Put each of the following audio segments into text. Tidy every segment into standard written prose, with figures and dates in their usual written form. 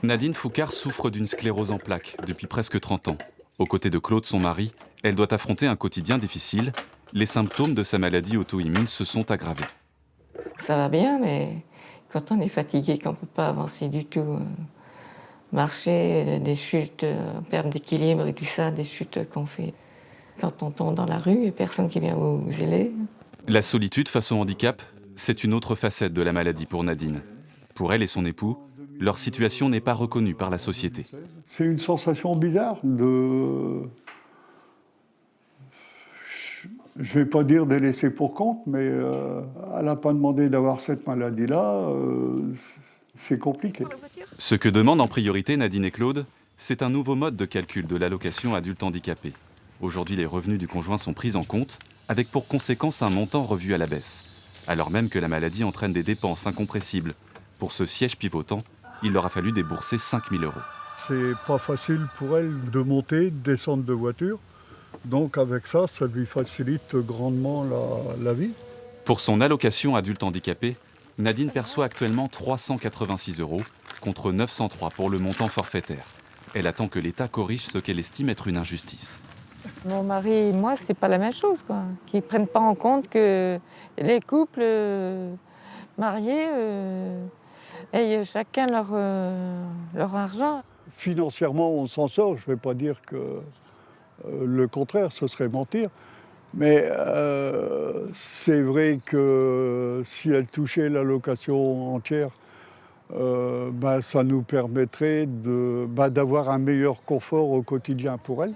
Nadine Foucard souffre d'une sclérose en plaques depuis presque 30 ans. Aux côtés de Claude, son mari, elle doit affronter un quotidien difficile. Les symptômes de sa maladie auto-immune se sont aggravés. Ça va bien, mais quand on est fatigué, qu'on ne peut pas avancer du tout, marcher, des chutes, perte d'équilibre et tout ça, des chutes qu'on fait. Quand on tombe dans la rue, il n'y a personne qui vient vous aider. La solitude face au handicap, c'est une autre facette de la maladie pour Nadine. Pour elle et son époux, leur situation n'est pas reconnue par la société. C'est une sensation bizarre de... Je ne vais pas dire délaissé pour compte, mais elle n'a pas demandé d'avoir cette maladie-là, c'est compliqué. Ce que demandent en priorité Nadine et Claude, c'est un nouveau mode de calcul de l'allocation adulte handicapé. Aujourd'hui, les revenus du conjoint sont pris en compte, avec pour conséquence un montant revu à la baisse. Alors même que la maladie entraîne des dépenses incompressibles. Pour ce siège pivotant, il leur a fallu débourser 5 000 €. C'est pas facile pour elle de monter, de descendre de voiture. Donc avec ça, ça lui facilite grandement la vie. Pour son allocation adulte handicapé, Nadine perçoit actuellement 386 € contre 903 pour le montant forfaitaire. Elle attend que l'État corrige ce qu'elle estime être une injustice. Mon mari et moi, c'est pas la même chose, quoi. Qu'ils ne prennent pas en compte que les couples mariés aient chacun leur argent. Financièrement, on s'en sort. Je ne vais pas dire que le contraire, ce serait mentir. Mais c'est vrai que si elle touchait l'allocation entière, ça nous permettrait d'avoir un meilleur confort au quotidien pour elle.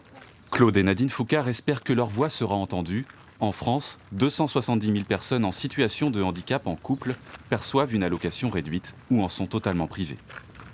Claude et Nadine Foucard espèrent que leur voix sera entendue. En France, 270 000 personnes en situation de handicap en couple perçoivent une allocation réduite ou en sont totalement privées.